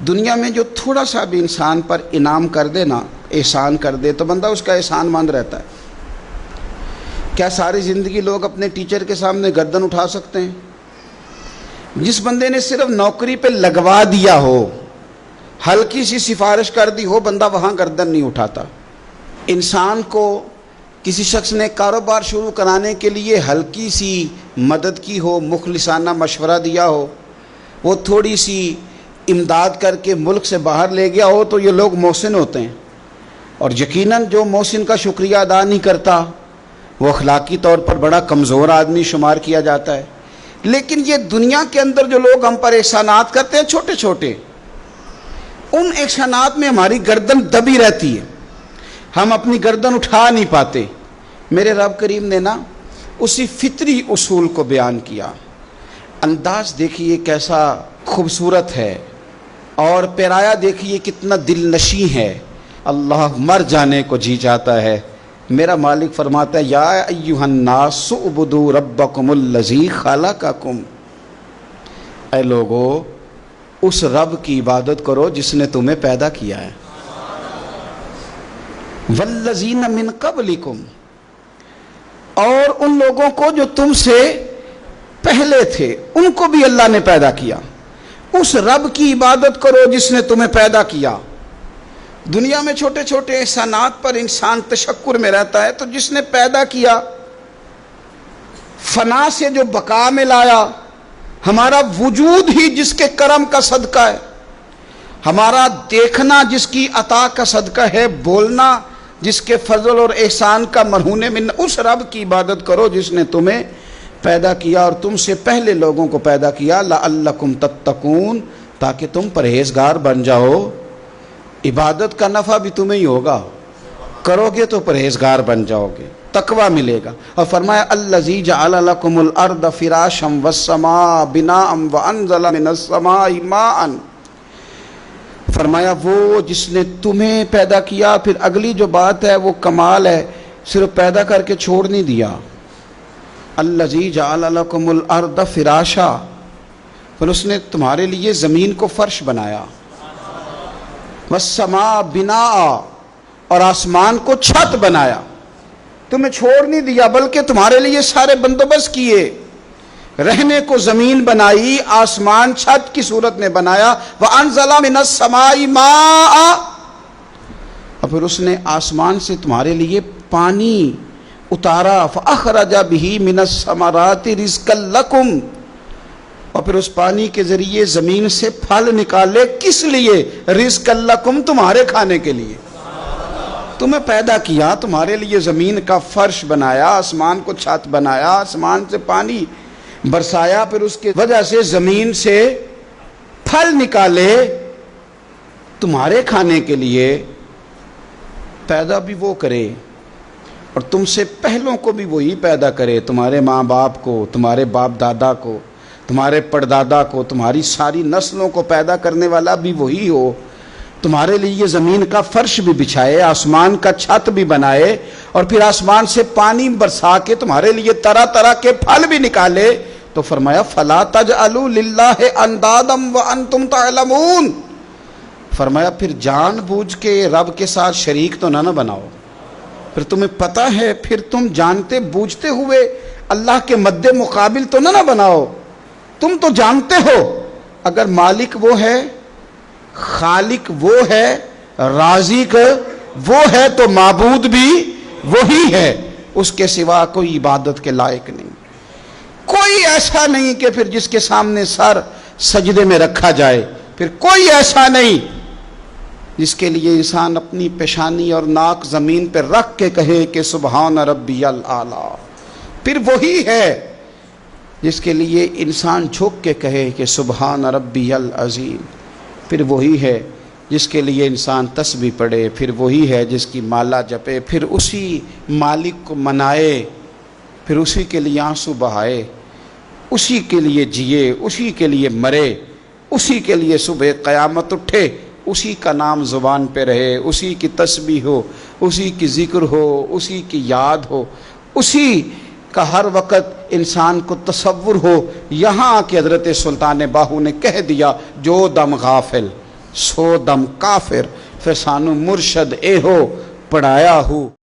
دنیا میں جو تھوڑا سا بھی انسان پر انعام کر دے نا، احسان کر دے، تو بندہ اس کا احسان مند رہتا ہے۔ کیا ساری زندگی لوگ اپنے ٹیچر کے سامنے گردن اٹھا سکتے ہیں؟ جس بندے نے صرف نوکری پہ لگوا دیا ہو، ہلکی سی سفارش کر دی ہو، بندہ وہاں گردن نہیں اٹھاتا۔ انسان کو کسی شخص نے کاروبار شروع کرانے کے لیے ہلکی سی مدد کی ہو، مخلصانہ مشورہ دیا ہو، وہ تھوڑی سی امداد کر کے ملک سے باہر لے گیا ہو، تو یہ لوگ محسن ہوتے ہیں۔ اور یقیناً جو محسن کا شکریہ ادا نہیں کرتا وہ اخلاقی طور پر بڑا کمزور آدمی شمار کیا جاتا ہے۔ لیکن یہ دنیا کے اندر جو لوگ ہم پر احسانات کرتے ہیں چھوٹے چھوٹے، ان احسانات میں ہماری گردن دبی رہتی ہے، ہم اپنی گردن اٹھا نہیں پاتے۔ میرے رب کریم نے نا اسی فطری اصول کو بیان کیا۔ انداز دیکھیے کیسا خوبصورت ہے، اور پیرایا دیکھیے کتنا دل نشیں ہے۔ اللہ مر جانے کو جی چاہتا ہے۔ میرا مالک فرماتا ہے یا ایھا الناس اعبدوا ربکم الذی خلقکم، اے لوگو اس رب کی عبادت کرو جس نے تمہیں پیدا کیا ہے، والذین من قبلکم، اور ان لوگوں کو جو تم سے پہلے تھے ان کو بھی اللہ نے پیدا کیا۔ اس رب کی عبادت کرو جس نے تمہیں پیدا کیا۔ دنیا میں چھوٹے چھوٹے احسانات پر انسان تشکر میں رہتا ہے، تو جس نے پیدا کیا، فنا سے جو بقا میں لایا، ہمارا وجود ہی جس کے کرم کا صدقہ ہے، ہمارا دیکھنا جس کی عطا کا صدقہ ہے، بولنا جس کے فضل اور احسان کا مرہون من، اس رب کی عبادت کرو جس نے تمہیں پیدا کیا اور تم سے پہلے لوگوں کو پیدا کیا، لعلکم تتقون، تاکہ تم پرہیزگار بن جاؤ۔ عبادت کا نفع بھی تمہیں ہی ہوگا، کرو گے تو پرہیزگار بن جاؤ گے، تقوی ملے گا۔ اور فرمایا الذی جعل لکم الارض فراشا والسماء بناء وانزل من السماء ماء، فرمایا وہ جس نے تمہیں پیدا کیا۔ پھر اگلی جو بات ہے وہ کمال ہے، صرف پیدا کر کے چھوڑ نہیں دیا۔ الذی جعل لکم الارض فراشا، پھر اس نے تمہارے لیے زمین کو فرش بنایا، والسماء بناء، اور آسمان کو چھت بنایا، تمہیں چھوڑ نہیں دیا بلکہ تمہارے لیے سارے بندوبست کیے۔ رہنے کو زمین بنائی، آسمان چھت کی صورت میں بنایا، وانزل من السماء ماء، اور پھر اس نے آسمان سے تمہارے لیے پانی اتارا، فاخرج به من الثمرات رزقا لکم، اور پھر اس پانی کے ذریعے زمین سے پھل نکالے، کس لیے؟ رزقا لکم، تمہارے کھانے کے لیے۔ تمہیں پیدا کیا، تمہارے لیے زمین کا فرش بنایا، آسمان کو چھت بنایا، آسمان سے پانی برسایا، پھر اس کی وجہ سے زمین سے پھل نکالے تمہارے کھانے کے لیے۔ پیدا بھی وہ کرے اور تم سے پہلوں کو بھی وہی پیدا کرے، تمہارے ماں باپ کو، تمہارے باپ دادا کو، تمہارے پردادا کو، تمہاری ساری نسلوں کو پیدا کرنے والا بھی وہی ہو، تمہارے لیے زمین کا فرش بھی بچھائے، آسمان کا چھت بھی بنائے، اور پھر آسمان سے پانی برسا کے تمہارے لیے طرح طرح کے پھل بھی نکالے، تو فرمایا فلا تجعلوا للہ اندادا وانتم تعلمون، فرمایا پھر جان بوجھ کے رب کے ساتھ شریک تو نہ بناؤ، پھر تمہیں پتہ ہے، پھر تم جانتے بوجھتے ہوئے اللہ کے مد مقابل تو نہ بناؤ۔ تم تو جانتے ہو اگر مالک وہ ہے، خالق وہ ہے، رازق وہ ہے، تو معبود بھی وہی ہے، اس کے سوا کوئی عبادت کے لائق نہیں۔ کوئی ایسا نہیں کہ پھر جس کے سامنے سر سجدے میں رکھا جائے، پھر کوئی ایسا نہیں جس کے لیے انسان اپنی پیشانی اور ناک زمین پہ رکھ کے کہے کہ سبحان ربی الاعلیٰ، پھر وہی ہے جس کے لیے انسان جھک کے کہے کہ سبحان ربی العظیم، پھر وہی ہے جس کے لیے انسان تسبیح پڑھے، پھر وہی ہے جس کی مالا جپے، پھر اسی مالک کو منائے، پھر اسی کے لیے آنسو بہائے، اسی کے لیے جیے، اسی کے لیے مرے، اسی کے لیے صبح قیامت اٹھے، اسی کا نام زبان پہ رہے، اسی کی تسبیح ہو، اسی کی ذکر ہو، اسی کی یاد ہو، اسی کا ہر وقت انسان کو تصور ہو۔ یہاں کہ حضرت سلطان باہو نے کہہ دیا جو دم غافل 100 ਦਮ ਕਾਫਿਰ। ਫਿਰ ਸਾਨੂੰ ਮੁਰਸ਼ਦ ਇਹੋ ਪੜਾਇਆ ਹੂ